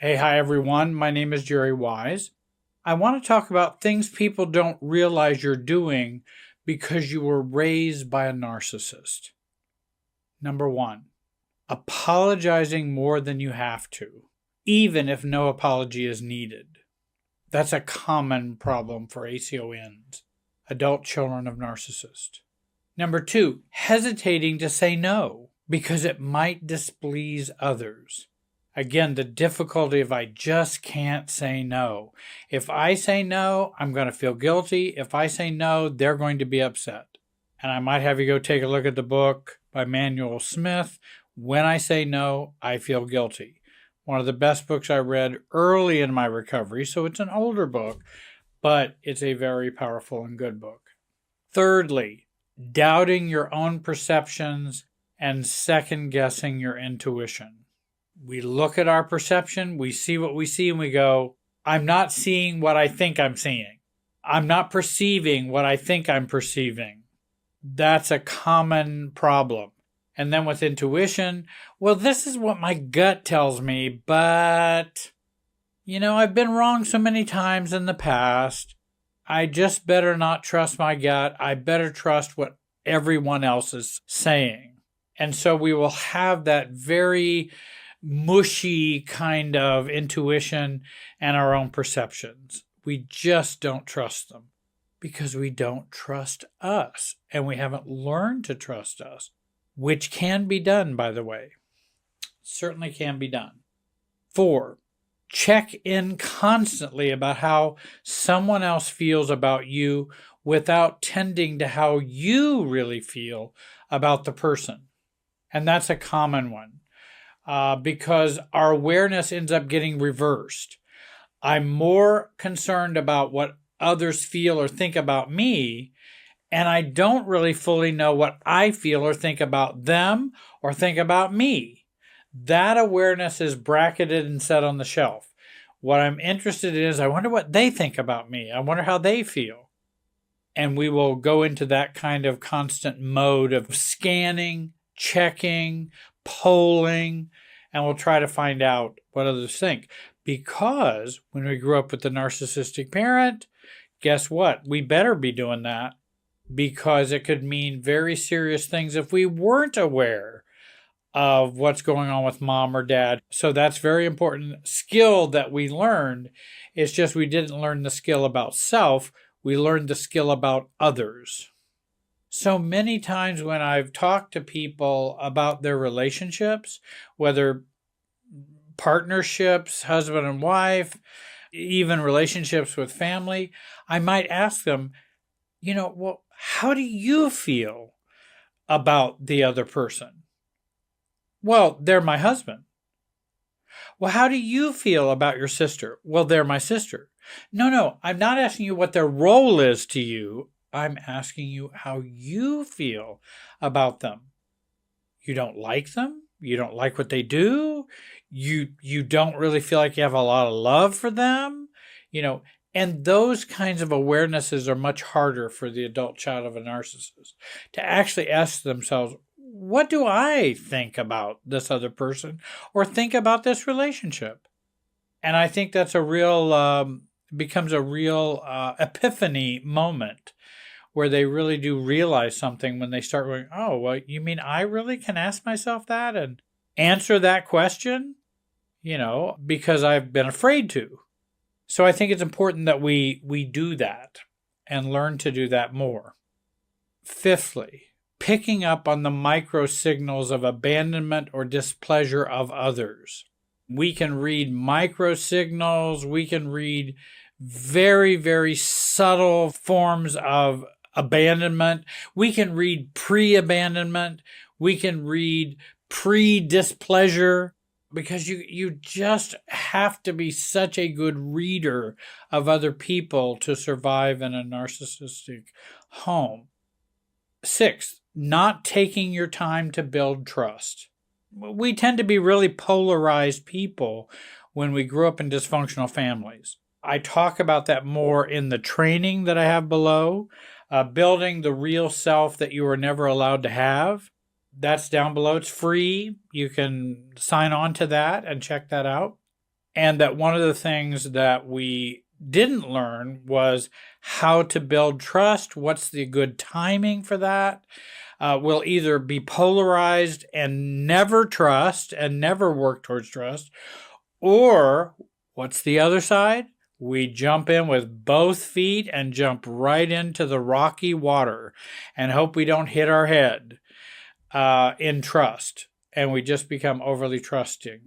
Hi everyone. My name is Jerry Wise. I want to talk about things people don't realize you're doing because you were raised by a narcissist. Number one, apologizing more than you have to, even if no apology is needed. That's a common problem for ACONs, adult children of narcissists. Number two, hesitating to say no because it might displease others. Again, the difficulty of I just can't say no. If I say no, I'm going to feel guilty. If I say no, they're going to be upset. And I might have you go take a look at the book by Manuel Smith. When I say no, I feel guilty. One of the best books I read early in my recovery, so it's an older book, but it's a very powerful and good book. Thirdly, doubting your own perceptions and second-guessing your intuition. We look at our perception, we see what we see, and we go, I'm not seeing what I think I'm seeing. I'm not perceiving what I think I'm perceiving. That's a common problem. And then with intuition, well, this is what my gut tells me, but, I've been wrong so many times in the past. I just better not trust my gut. I better trust what everyone else is saying. And so we will have that very mushy kind of intuition and our own perceptions. We just don't trust them because we don't trust us and we haven't learned to trust us, which can be done, by the way. Certainly can be done. 4, check in constantly about how someone else feels about you without tending to how you really feel about the person. And that's a common one. Because our awareness ends up getting reversed. I'm more concerned about what others feel or think about me, and I don't really fully know what I feel or think about them or think about me. That awareness is bracketed and set on the shelf. What I'm interested in is I wonder what they think about me. I wonder how they feel. And we will go into that kind of constant mode of scanning, checking, polling, and we'll try to find out what others think. Because when we grew up with the narcissistic parent, guess what? We better be doing that because it could mean very serious things if we weren't aware of what's going on with mom or dad. So that's very important skill that we learned. It's just we didn't learn the skill about self. We learned the skill about others. So many times when I've talked to people about their relationships, whether partnerships, husband and wife, even relationships with family, I might ask them, well, how do you feel about the other person? Well, they're my husband. Well, how do you feel about your sister? Well, they're my sister. No, I'm not asking you what their role is to you. I'm asking you how you feel about them. You don't like them? You don't like what they do? You don't really feel like you have a lot of love for them? And those kinds of awarenesses are much harder for the adult child of a narcissist to actually ask themselves, what do I think about this other person or think about this relationship? And I think that's becomes a real epiphany moment where they really do realize something when they start going, oh, well, you mean I really can ask myself that and answer that question? Because I've been afraid to. So I think it's important that we do that and learn to do that more. Fifthly, picking up on the micro signals of abandonment or displeasure of others. We can read micro signals. We can read very, very subtle forms of abandonment. We can read pre-abandonment. We can read pre-displeasure, because you just have to be such a good reader of other people to survive in a narcissistic home. 6th, not taking your time to build trust. We tend to be really polarized people when we grew up in dysfunctional families. I talk about that more in the training that I have below, building the real self that you were never allowed to have. That's down below. It's free. You can sign on to that and check that out. And that one of the things that we didn't learn was how to build trust. What's the good timing for that? We'll either be polarized and never trust and never work towards trust, or what's the other side? We jump in with both feet and jump right into the rocky water and hope we don't hit our head in trust, and we just become overly trusting.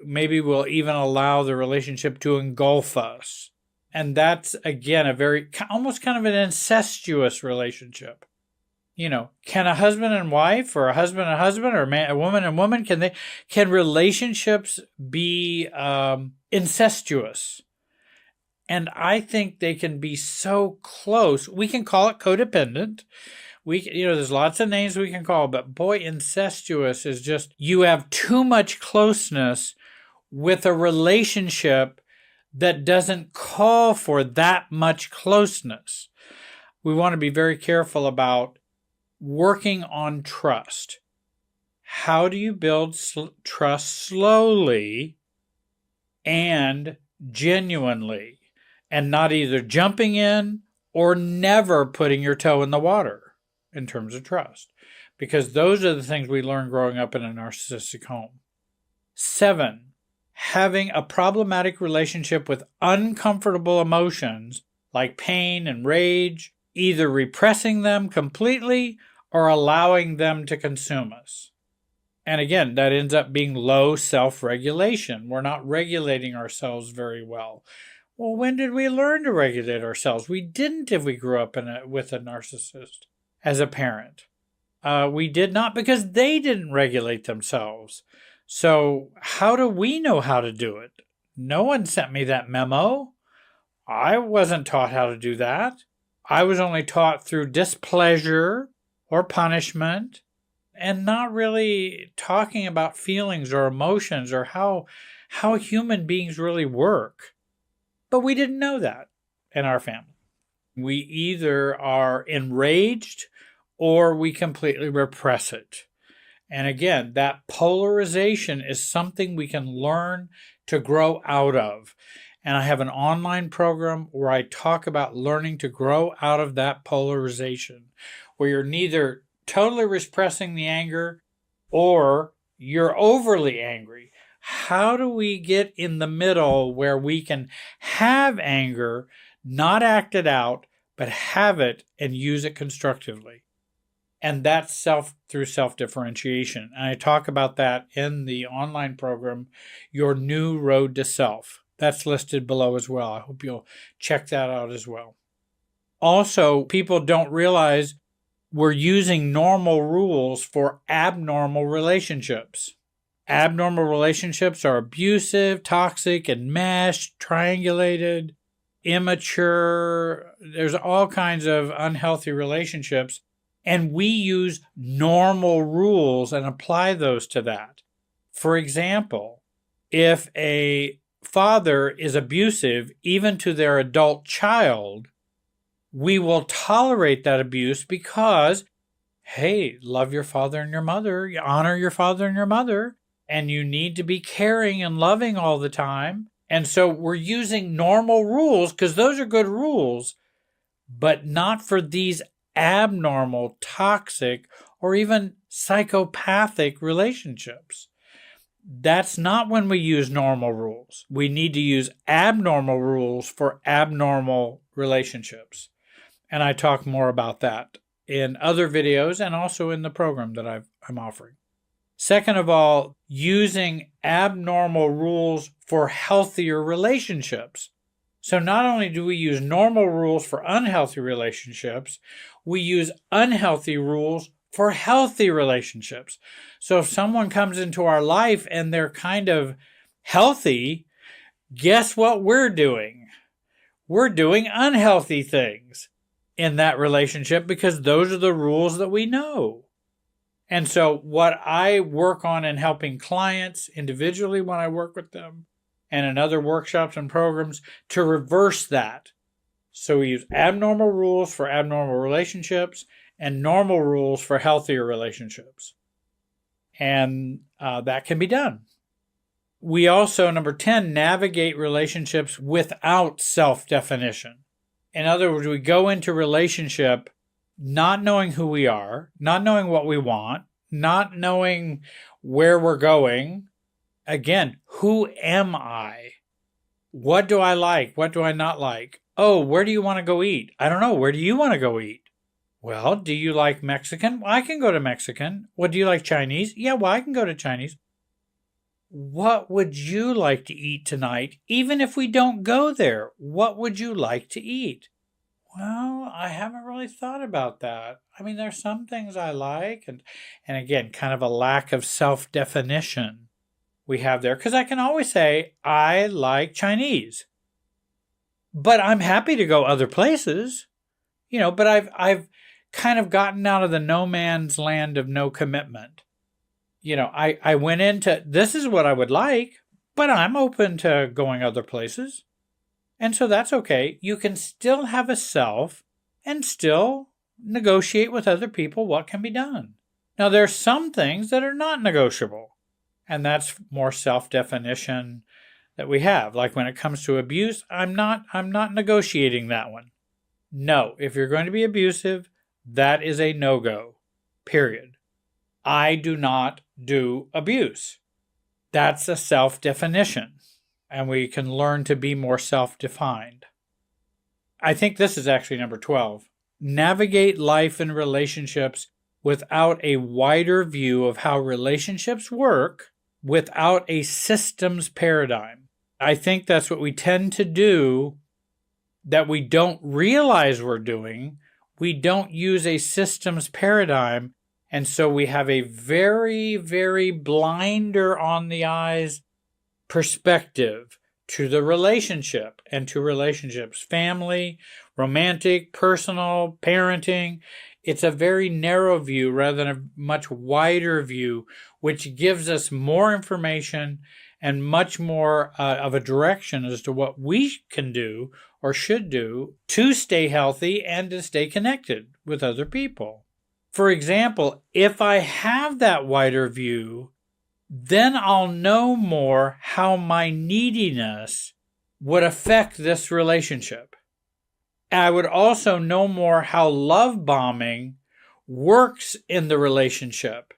Maybe we'll even allow the relationship to engulf us. And that's, again, a very, almost kind of an incestuous relationship. Can a husband and wife, or a husband and husband, or a woman and woman, can relationships be incestuous? And I think they can be so close. We can call it codependent. There's lots of names we can call, but boy, incestuous is just, you have too much closeness with a relationship that doesn't call for that much closeness. We want to be very careful about working on trust. How do you build trust slowly and genuinely, and not either jumping in or never putting your toe in the water in terms of trust? Because those are the things we learn growing up in a narcissistic home. 7, having a problematic relationship with uncomfortable emotions like pain and rage, either repressing them completely or allowing them to consume us. And again, that ends up being low self-regulation. We're not regulating ourselves very well. Well, when did we learn to regulate ourselves? We didn't if we grew up with a narcissist as a parent. We did not, because they didn't regulate themselves. So how do we know how to do it? No one sent me that memo. I wasn't taught how to do that. I was only taught through displeasure or punishment, and not really talking about feelings or emotions or how human beings really work. But we didn't know that in our family. We either are enraged or we completely repress it. And again, that polarization is something we can learn to grow out of. And I have an online program where I talk about learning to grow out of that polarization, where you're neither totally repressing the anger or you're overly angry. How do we get in the middle where we can have anger, not act it out, but have it and use it constructively? And that's through self-differentiation. And I talk about that in the online program, Your New Road to Self. That's listed below as well. I hope you'll check that out as well. Also, people don't realize we're using normal rules for abnormal relationships. Abnormal relationships are abusive, toxic, enmeshed, triangulated, immature. There's all kinds of unhealthy relationships. And we use normal rules and apply those to that. For example, if a father is abusive even to their adult child, we will tolerate that abuse because, hey, love your father and your mother, you honor your father and your mother, and you need to be caring and loving all the time. And so we're using normal rules because those are good rules, but not for these abnormal, toxic, or even psychopathic relationships. That's not when we use normal rules. We need to use abnormal rules for abnormal relationships. And I talk more about that in other videos and also in the program that I'm offering. Second of all, using abnormal rules for healthier relationships. So not only do we use normal rules for unhealthy relationships, we use unhealthy rules for healthy relationships. So if someone comes into our life and they're kind of healthy, guess what we're doing? We're doing unhealthy things in that relationship because those are the rules that we know. And so what I work on in helping clients individually when I work with them and in other workshops and programs to reverse that. So we use abnormal rules for abnormal relationships and normal rules for healthier relationships. And that can be done. We also, number 10, navigate relationships without self-definition. In other words, we go into relationship not knowing who we are, not knowing what we want, not knowing where we're going. Again, who am I? What do I like? What do I not like? Oh, where do you want to go eat? I don't know. Where do you want to go eat? Well, do you like Mexican? Well, I can go to Mexican. What, do you like Chinese? Yeah, well, I can go to Chinese. What would you like to eat tonight? Even if we don't go there, what would you like to eat? Well, I haven't really thought about that. I mean, there's some things I like, and again, kind of a lack of self-definition we have there. Because I can always say, I like Chinese. But I'm happy to go other places. But I've kind of gotten out of the no man's land of no commitment. I went into, this is what I would like, but I'm open to going other places. And so that's okay. You can still have a self and still negotiate with other people what can be done. Now, there's some things that are not negotiable, and that's more self-definition that we have. Like when it comes to abuse, I'm not negotiating that one. No, if you're going to be abusive, that is a no-go, period. I do not do abuse. That's a self-definition, and we can learn to be more self-defined. I think this is actually number 12. Navigate life and relationships without a wider view of how relationships work, without a systems paradigm. I think that's what we tend to do that we don't realize we're doing. We don't use a systems paradigm. And so we have a very, very blinder on the eyes perspective to the relationship and to relationships, family, romantic, personal, parenting. It's a very narrow view rather than a much wider view, which gives us more information and much more of a direction as to what we can do or should do to stay healthy and to stay connected with other people. For example, if I have that wider view, then I'll know more how my neediness would affect this relationship. I would also know more how love bombing works in the relationship.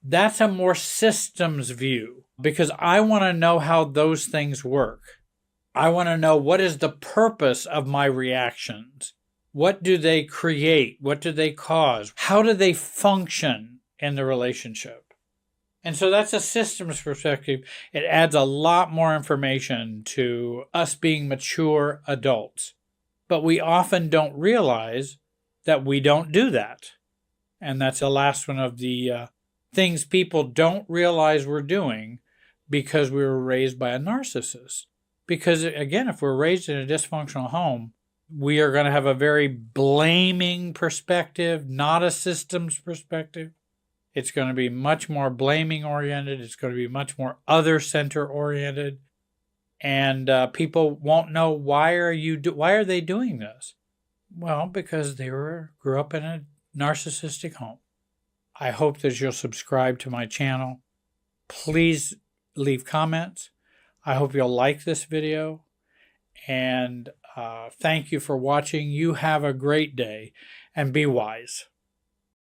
That's a more systems view because I want to know how those things work. I want to know what is the purpose of my reactions. What do they create? What do they cause? How do they function in the relationship? And so that's a systems perspective. It adds a lot more information to us being mature adults. But we often don't realize that we don't do that. And that's the last one of the things people don't realize we're doing because we were raised by a narcissist. Because again, if we're raised in a dysfunctional home, we are going to have a very blaming perspective, not a systems perspective. It's going to be much more blaming oriented. It's going to be much more other center oriented. And people won't know why are they doing this? Well, because they grew up in a narcissistic home. I hope that you'll subscribe to my channel. Please leave comments. I hope you'll like this video. And thank you for watching. You have a great day and be wise.